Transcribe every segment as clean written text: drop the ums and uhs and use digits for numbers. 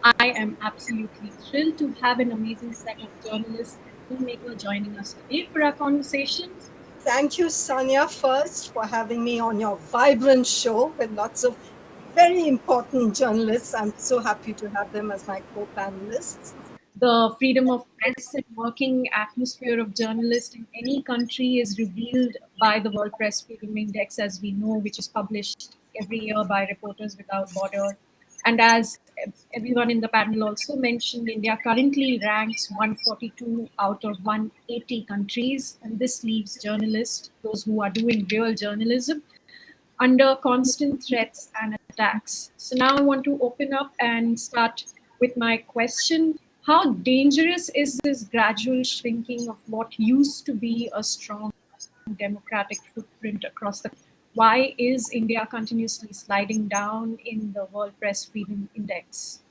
I am absolutely thrilled to have an amazing set of journalists and filmmakers joining us today for our conversation. Thank you, Sania, first for having me on your vibrant show with lots of very important journalists. I'm so happy to have them as my co panelists. The freedom of press and working atmosphere of journalists in any country is revealed by the World Press Freedom Index, as we know, which is published every year by Reporters Without Border. And as everyone in the panel also mentioned, India currently ranks 142 out of 180 countries, and this leaves journalists, those who are doing real journalism, under constant threats and attacks. So now I want to open up and start with my question. How dangerous is this gradual shrinking of what used to be a strong democratic footprint across the? Why is India continuously sliding down in the World Press Freedom Index?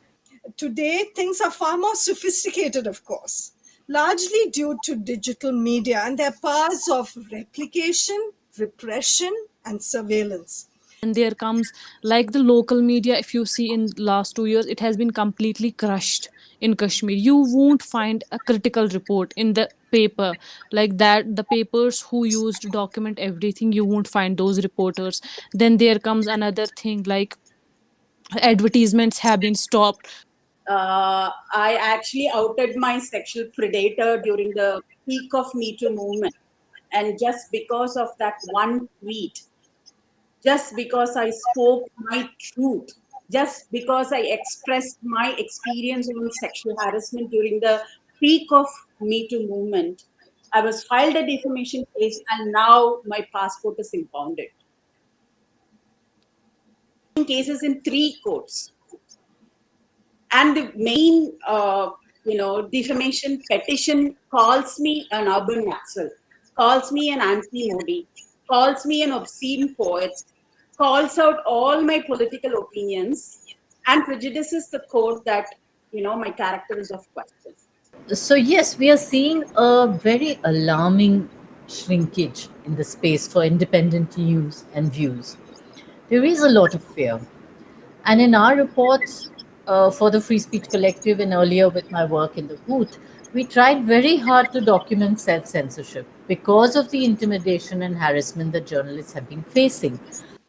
Today, things are far more sophisticated, of course, largely due to digital media and their powers of replication, repression, and surveillance. And there comes like the local media. If you see in last 2 years, it has been completely crushed in Kashmir. You won't find a critical report in the paper like that. The papers who used to document everything, you won't find those reporters. Then there comes another thing like advertisements have been stopped. I actually outed my sexual predator during the peak of Me Too movement. And just because of that one tweet, just because I spoke my truth, just because I expressed my experience on sexual harassment during the peak of Me Too movement, I was filed a defamation case and now my passport is impounded. Cases in 3 courts. And the main, defamation petition calls me an urban Naxal, calls me an anti-Modi, calls me an obscene poet, calls out all my political opinions, and prejudices the court that my character is of question. So, yes, we are seeing a very alarming shrinkage in the space for independent news and views. There is a lot of fear. And in our reports for the Free Speech Collective and earlier with my work in the booth, we tried very hard to document self censorship because of the intimidation and harassment that journalists have been facing.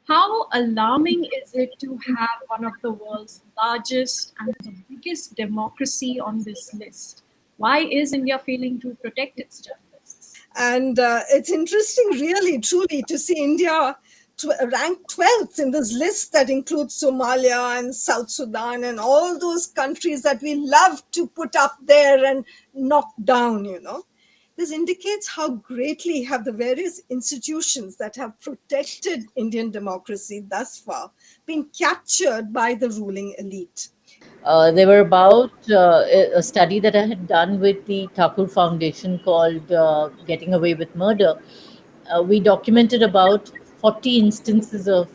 How alarming is it to have one of the world's largest and the biggest democracy on this list? Why is India failing to protect its journalists? And it's interesting, really, truly, to see India ranked 12th in this list that includes Somalia and South Sudan and all those countries that we love to put up there and knock down. This indicates how greatly have the various institutions that have protected Indian democracy thus far been captured by the ruling elite. They were about a study that I had done with the Thakur Foundation called Getting Away with Murder. We documented about 40 instances of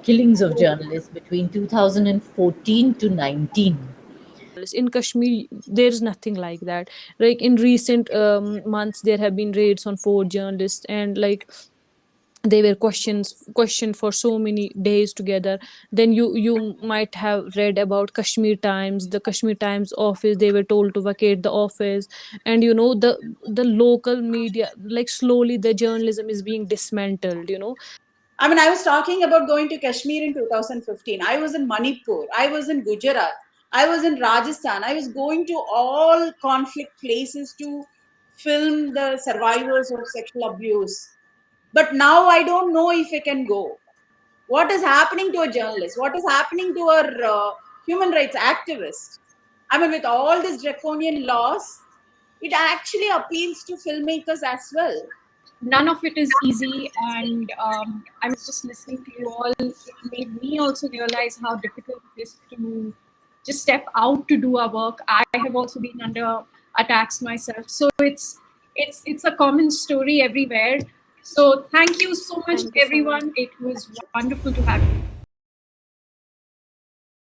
killings of journalists between 2014 to 19. In Kashmir, there's nothing like that. Like in recent months, there have been raids on 4 journalists, and like they were questioned for so many days together. Then you might have read about Kashmir Times, the Kashmir Times office. They were told to vacate the office, and the local media, like slowly the journalism is being dismantled. I mean, I was talking about going to Kashmir in 2015. I was in Manipur. I was in Gujarat. I was in Rajasthan. I was going to all conflict places to film the survivors of sexual abuse. But now I don't know if I can go. What is happening to a journalist? What is happening to our human rights activists? I mean, with all these draconian laws, it actually appeals to filmmakers as well. None of it is easy, and I was just listening to you all. It made me also realize how difficult it is to just step out to do our work. I have also been under attacks myself, so it's a common story everywhere. So thank you so much, Thank you so much. everyone. It was wonderful to have you.